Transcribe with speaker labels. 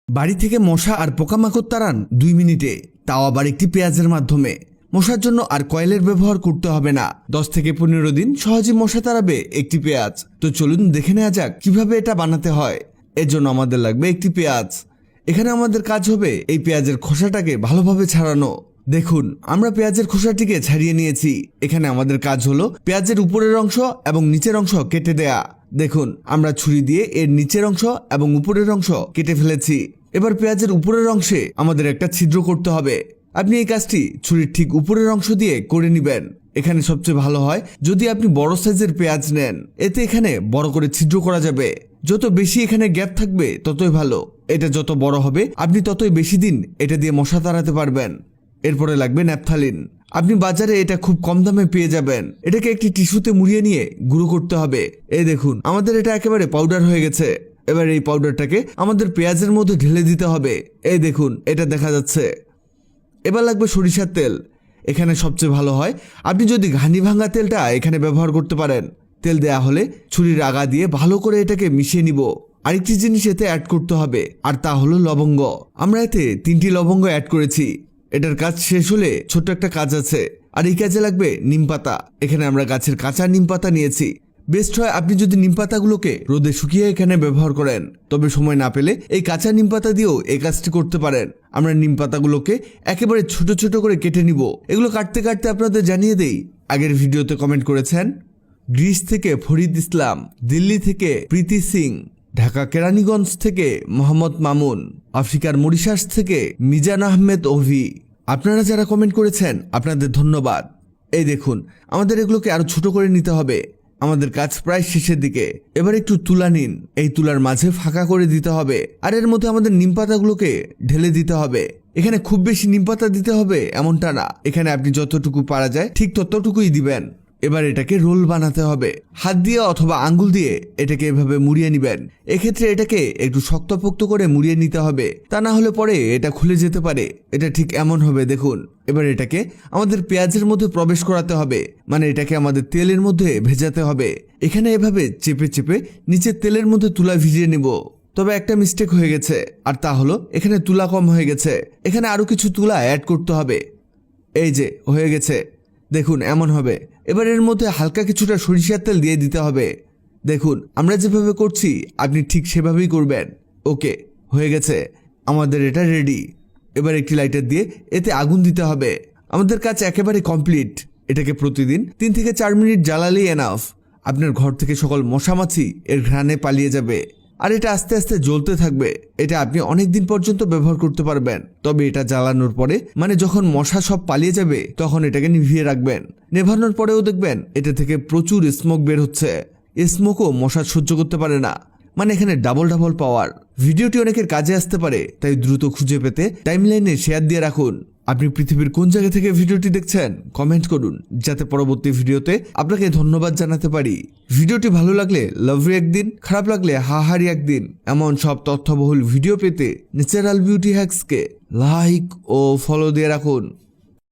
Speaker 1: বাড়ি থেকে মশা আর পোকামাকড় তাড়ান 2 মিনিটে, তাও আবার একটি পেঁয়াজের মাধ্যমে। মশার জন্য আর কয়েলের ব্যবহার করতে হবে না। 10 থেকে 15 দিন সহজে মশা তাড়াবে একটি পেঁয়াজ। তো চলুন দেখে নেওয়া যাক কিভাবে এটা বানাতে হয়। এর জন্য আমাদের লাগবে একটি পেঁয়াজ। এখানে আমাদের কাজ হবে এই পেঁয়াজের খোসাটাকে ভালোভাবে ছাড়ানো। দেখুন, আমরা পেঁয়াজের খোসাটিকে ছাড়িয়ে নিয়েছি। এখানে আমাদের কাজ হলো পেঁয়াজের উপরের অংশ এবং নিচের অংশ কেটে দেয়া। দেখুন, আমরা ছুরি দিয়ে এর নিচের অংশ এবং উপরের অংশ কেটে ফেলেছি। এবার পেঁয়াজের উপরের অংশে আমাদের একটা ছিদ্র করতে হবে। আপনি এই কাজটি ছুরির ঠিক উপরের অংশ দিয়ে করে নেবেন। এখানে সবচেয়ে ভালো হয় যদি আপনি বড় সাইজের পেঁয়াজ নেন, এতে এখানে বড় করে ছিদ্র করা যাবে। যত বেশি এখানে গ্যাপ থাকবে ততই ভালো। এটা যত বড় হবে আপনি ততই বেশি দিন এটা দিয়ে মশা তাড়াতে পারবেন। এরপরে লাগবে ন্যাপথালিন। আপনি বাজারে এটা খুব কম দামে পেয়ে যাবেন। এটাকে একটি টিস্যুতে মুড়িয়ে নিয়ে গুঁড়ো করতে হবে। এই দেখুন, আমাদের এটা একেবারে পাউডার হয়ে গেছে। এবার এই পাউডারটাকে আমাদের পেঁয়াজের মধ্যে ঢেলে দিতে হবে। এই দেখুন, এটা দেখা যাচ্ছে। এবার লাগবে সরিষার তেল। এখানে সবচেয়ে ভালো হয় আপনি যদি ঘানি ভাঙা তেলটা এখানে ব্যবহার করতে পারেন। তেল দেয়া হলে ছুরির আগা দিয়ে ভালো করে এটাকে মিশিয়ে নিব। আরেকটি জিনিস এতে অ্যাড করতে হবে, আর তা হলো লবঙ্গ। আমরা এতে 3টি লবঙ্গ অ্যাড করেছি। এটার কাজ শেষ হলে ছোট্ট একটা কাজ আছে, আর এই কাজে লাগবে নিমপাতা। এখানে আমরা গাছের কাঁচা নিমপাতা নিয়েছি। বেস্ট হয় আপনি যদি নিমপাতাগুলোকে রোদে শুকিয়ে এখানে ব্যবহার করেন, তবে সময় না পেলে এই কাঁচা নিমপাতা দিয়েও এই কাজটি করতে পারেন। আমরা নিমপাতাগুলোকে একেবারে ছোট ছোট করে কেটে নিব। এগুলো কাটতে কাটতে আপনাদের জানিয়ে দেই, আগের ভিডিওতে কমেন্ট করেছেন গ্রিস থেকে ফরিদ ইসলাম, দিল্লি থেকে প্রীতি সিং, ঢাকা কেরানীগঞ্জ থেকে মোহাম্মদ মামুন, আফ্রিকার মরিশাস থেকে মিজান আহমেদ ওভি। আপনারা যারা কমেন্ট করেছেন আপনাদের ধন্যবাদ। এই দেখুন, আমাদের এগুলোকে আরো ছোট করে নিতে হবে। আমাদের কাজ প্রায় শেষের দিকে। এবার একটু তুলা নিন। এই তুলার মাঝে ফাঁকা করে দিতে হবে, আর এর মধ্যে আমাদের নিমপাতাগুলোকে ঢেলে দিতে হবে। এখানে খুব বেশি নিমপাতা দিতে হবে এমনটা না, এখানে আপনি যতটুকু পারা যায় ঠিক ততটুকুই দিবেন। এবার এটাকে রোল বানাতে হবে। হাত দিয়ে অথবা আঙ্গুল দিয়ে এটাকে এভাবে মুড়িয়ে নিবেন। এক্ষেত্রে এটাকে একটু শক্তপোক্ত করে মুড়িয়ে নিতে হবে, তা না হলে পরে এটা খুলে যেতে পারে। এটা ঠিক এমন হবে দেখুন। এবার এটাকে আমাদের পেঁয়াজের মধ্যে প্রবেশ করাতে হবে, মানে এটাকে আমাদের তেলের মধ্যে ভেজাতে হবে। এখানে এভাবে চেপে চেপে নিচে তেলের মধ্যে তুলা ভিজিয়ে নিব। তবে একটা মিস্টেক হয়ে গেছে, আর তা হলো এখানে তুলা কম হয়ে গেছে। এখানে আরো কিছু তুলা অ্যাড করতে হবে। এই যে হয়ে গেছে, দেখুন এমন হবে। এবার এর মধ্যে হালকা কিছুটা সরিষার তেল দিয়ে দিতে হবে। দেখুন, আমরা যেভাবে করছি আপনি ঠিক সেভাবেই করবেন। ওকে, হয়ে গেছে, আমাদের এটা রেডি। এবার একটি লাইটার দিয়ে এতে আগুন দিতে হবে। আমাদের কাজ একেবারে কমপ্লিট। এটাকে প্রতিদিন 3 থেকে 4 মিনিট জ্বালালেই এনাফ। আপনার ঘর থেকে সকল মশামাছি এর ঘ্রাণে পালিয়ে যাবে, আর এটা আস্তে আস্তে জ্বলতে থাকবে। এটা আপনি অনেক দিন পর্যন্ত ব্যবহার করতে পারবেন। তবে এটা জ্বালানোর পরে, মানে যখন মশা সব পালিয়ে যাবে, তখন এটাকে নিভিয়ে রাখবেন। নেভানোর পরেও দেখবেন এটা থেকে প্রচুর স্মোক বের হচ্ছে। স্মোকও মশা সহ্য করতে পারে না, মানে এখানে ডাবল পাওয়ার। ভিডিওটি অনেকের কাজে আসতে পারে, তাই দ্রুত খুঁজে পেতে টাইমলাইনে শেয়ার দিয়ে রাখুন। আপনি পৃথিবীর কোন জায়গা থেকে ভিডিওটি দেখছেন কমেন্ট করুন, যাতে পরবর্তী ভিডিওতে আপনাকে ধন্যবাদ জানাতে পারি। ভিডিওটি ভালো লাগলে লাভরি একদিন, খারাপ লাগলে হাহারি একদিন। এমন সব তথ্যবহুল ভিডিও পেতে ন্যাচারাল বিউটি হ্যাক্সকে লাইক ও ফলো দিয়ে রাখুন।